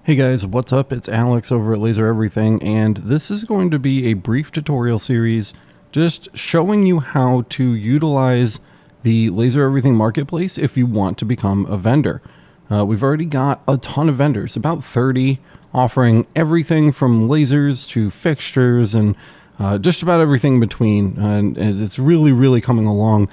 Hey guys, what's up? It's Alex over at Laser Everything, and this is going to be a brief tutorial series just showing you how to utilize the Laser Everything marketplace if you want to become a vendor. We've already got a ton of vendors, about 30, offering everything from lasers to fixtures and just about everything in between, and it's really coming along.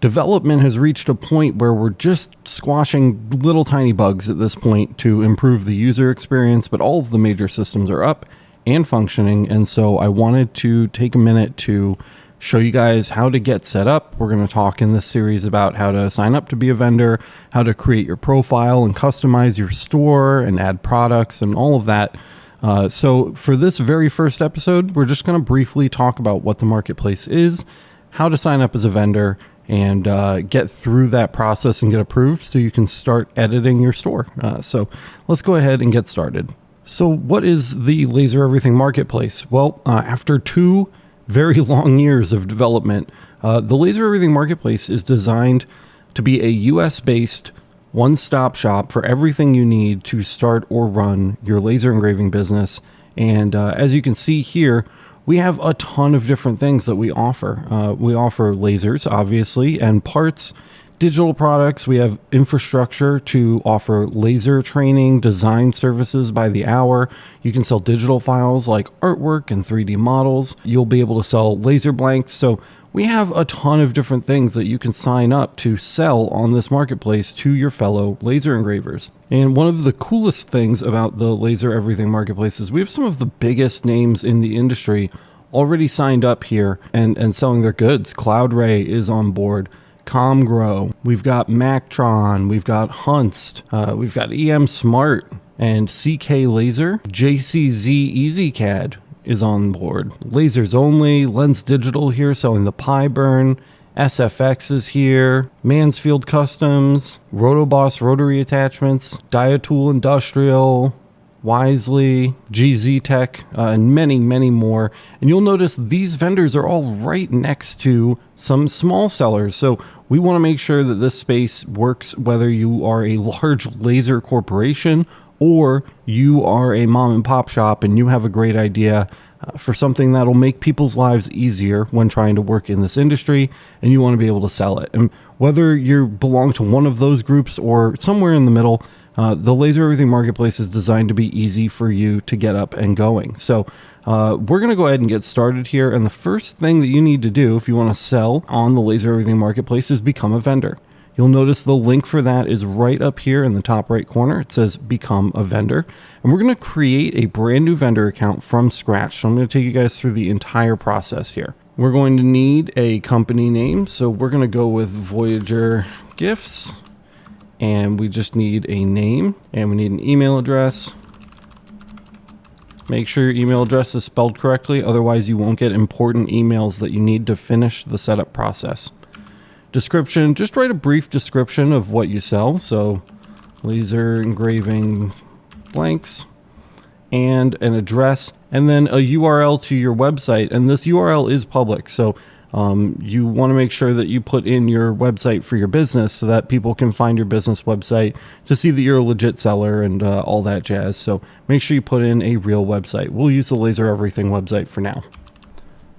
Development has reached a point where we're just squashing little tiny bugs at this point to improve the user experience, but all of the major systems are up and functioning. And so I wanted to take a minute to show you guys how to get set up. We're going to talk in this series about how to sign up to be a vendor, how to create your profile and customize your store and add products and all of that. So for this very first episode, we're just going to briefly talk about what the marketplace is, how to sign up as a vendor, and get through that process and get approved so you can start editing your store. So let's go ahead and get started. So what is the Laser Everything marketplace? Well, after 2 very long years of development, the Laser Everything marketplace is designed to be a US-based one-stop shop for everything you need to start or run your laser engraving business. And as you can see here, we have a ton of different things that we offer. We offer lasers, obviously, and parts, digital products. We have infrastructure to offer laser training, design services by the hour. You can sell digital files like artwork and 3D models. You'll be able to sell laser blanks. So we have a ton of different things that you can sign up to sell on this marketplace to your fellow laser engravers. And one of the coolest things about the Laser Everything marketplace is we have some of the biggest names in the industry already signed up here and selling their goods. CloudRay is on board, ComGrow, we've got Mactron, we've got Hunst, we've got EM Smart and CK Laser, JCZ EasyCAD is on board. Lasers Only, Lens Digital here selling the PyBurn, SFX is here, Mansfield Customs, Rotoboss Rotary Attachments, Diotool Industrial, Wisely, GZ Tech, and many more. And you'll notice these vendors are all right next to some small sellers. So we want to make sure that this space works whether you are a large laser corporation or you are a mom and pop shop and you have a great idea for something that'll make people's lives easier when trying to work in this industry, and you want to be able to sell it. And whether you belong to one of those groups or somewhere in the middle, the Laser Everything marketplace is designed to be easy for you to get up and going. So we're going to go ahead and get started here. And the first thing that you need to do if you want to sell on the Laser Everything marketplace is become a vendor. You'll notice the link for that is right up here in the top right corner. It says become a vendor. And we're going to create a brand new vendor account from scratch. So I'm going to take you guys through the entire process here. We're going to need a company name. So we're going to go with Voyager Gifts. And we just need a name and we need an email address. Make sure your email address is spelled correctly. Otherwise you won't get important emails that you need to finish the setup process. Description, just write a brief description of what you sell. So laser engraving blanks and an address and then a URL to your website. And this URL is public. So you want to make sure that you put in your website for your business so that people can find your business website to see that you're a legit seller and all that jazz. So make sure you put in a real website. We'll use the Laser Everything website for now.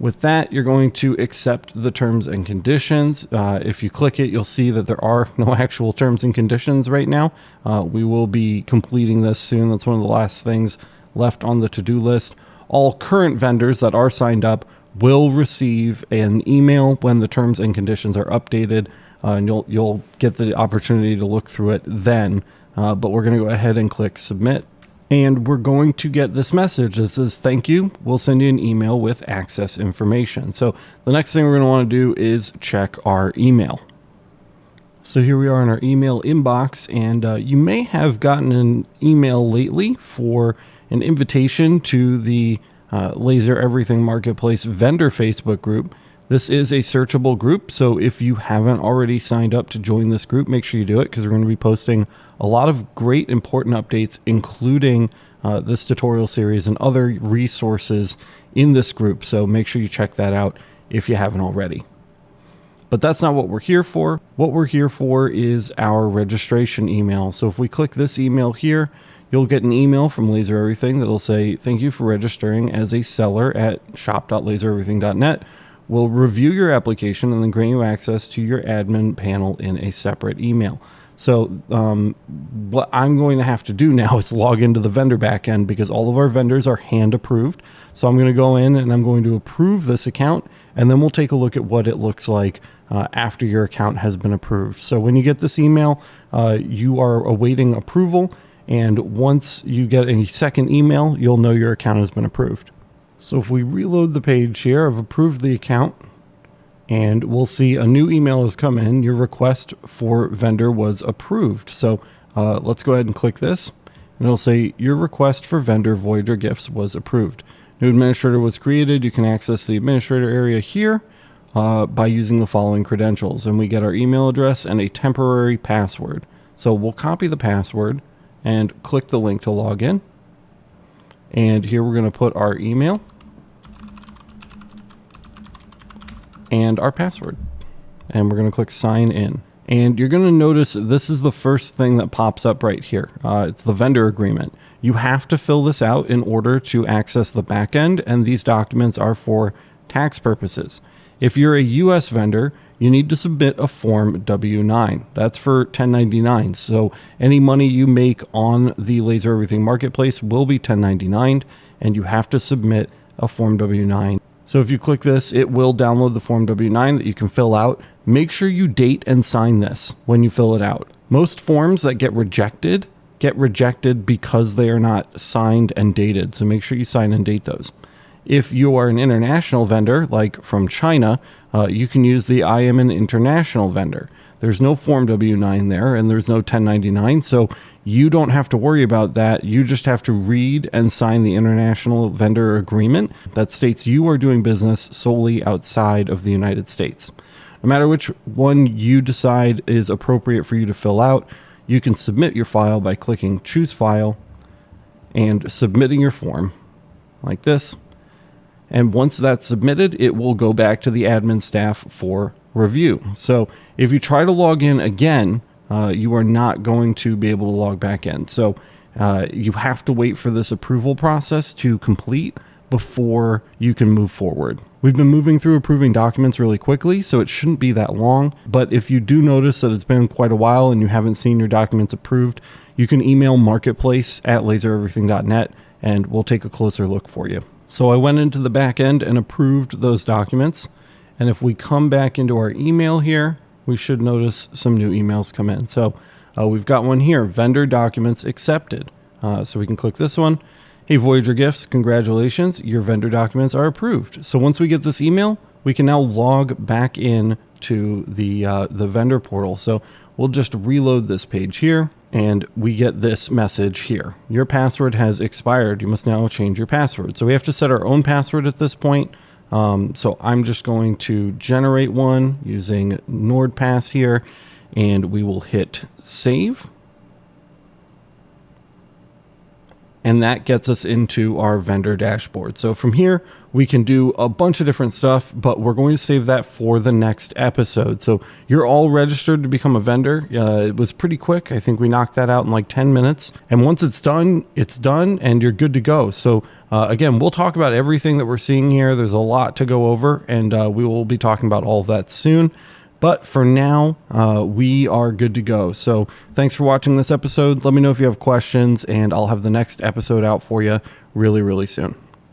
With that, you're going to accept the terms and conditions. If you click it, you'll see that there are no actual terms and conditions right now. We will be completing this soon. That's one of the last things left on the to-do list. All current vendors that are signed up will receive an email when the terms and conditions are updated, and you'll get the opportunity to look through it then. But we're going to go ahead and click submit. And we're going to get this message that says, thank you. We'll send you an email with access information. So the next thing we're going to want to do is check our email. So here we are in our email inbox, and you may have gotten an email lately for an invitation to the Laser Everything Marketplace vendor Facebook group. This is a searchable group, so if you haven't already signed up to join this group, make sure you do it because we're going to be posting a lot of great important updates, including this tutorial series and other resources in this group. So make sure you check that out if you haven't already. But that's not what we're here for. What we're here for is our registration email. So if we click this email here, you'll get an email from Laser Everything that'll say, thank you for registering as a seller at shop.lasereverything.net. We'll review your application and then grant you access to your admin panel in a separate email. So what I'm going to have to do now is log into the vendor backend because all of our vendors are hand approved. So I'm going to go in and I'm going to approve this account, and then we'll take a look at what it looks like after your account has been approved. So when you get this email, you are awaiting approval, and once you get a second email, you'll know your account has been approved. So if we reload the page here, I've approved the account, and we'll see a new email has come in. Your request for vendor was approved. So let's go ahead and click this, and it'll say your request for vendor Voyager Gifts was approved. New administrator was created. You can access the administrator area here by using the following credentials, and we get our email address and a temporary password. So we'll copy the password and click the link to log in. And here we're going to put our email and our password, and we're going to click sign in. And you're going to notice this is the first thing that pops up right here. It's the vendor agreement. You have to fill this out in order to access the back end, and these documents are for tax purposes. If you're a US vendor, you need to submit a form W-9. That's for 1099. So any money you make on the Laser Everything Marketplace will be 1099, and you have to submit a form W-9. So if you click this, it will download the form W-9 that you can fill out. Make sure you date and sign this when you fill it out. Most forms that get rejected because they are not signed and dated. So make sure you sign and date those. If you are an international vendor, like from China, you can use the I am an international vendor. There's no form W-9 there, and there's no 1099, so you don't have to worry about that. You just have to read and sign the international vendor agreement that states you are doing business solely outside of the United States. No matter which one you decide is appropriate for you to fill out, you can submit your file by clicking Choose File and submitting your form like this. And once that's submitted, it will go back to the admin staff for review. So if you try to log in again, you are not going to be able to log back in. So you have to wait for this approval process to complete before you can move forward. We've been moving through approving documents really quickly, so it shouldn't be that long. But if you do notice that it's been quite a while and you haven't seen your documents approved, you can email marketplace@lasereverything.net and we'll take a closer look for you. So I went into the back end and approved those documents. And if we come back into our email here, we should notice some new emails come in. So we've got one here, vendor documents accepted. So we can click this one. Hey, Voyager Gifts, congratulations, your vendor documents are approved. So once we get this email, we can now log back in to the vendor portal. So we'll just reload this page here, and we get this message here. Your password has expired. You must now change your password. So we have to set our own password at this point. So I'm just going to generate one using NordPass here, and we will hit save. And that gets us into our vendor dashboard. So from here, we can do a bunch of different stuff, but we're going to save that for the next episode. So you're all registered to become a vendor. It was pretty quick. I think we knocked that out in like 10 minutes. And once it's done and you're good to go. So again, we'll talk about everything that we're seeing here. There's a lot to go over, and we will be talking about all of that soon. But for now, we are good to go. So thanks for watching this episode. Let me know if you have questions, and I'll have the next episode out for you really, really soon.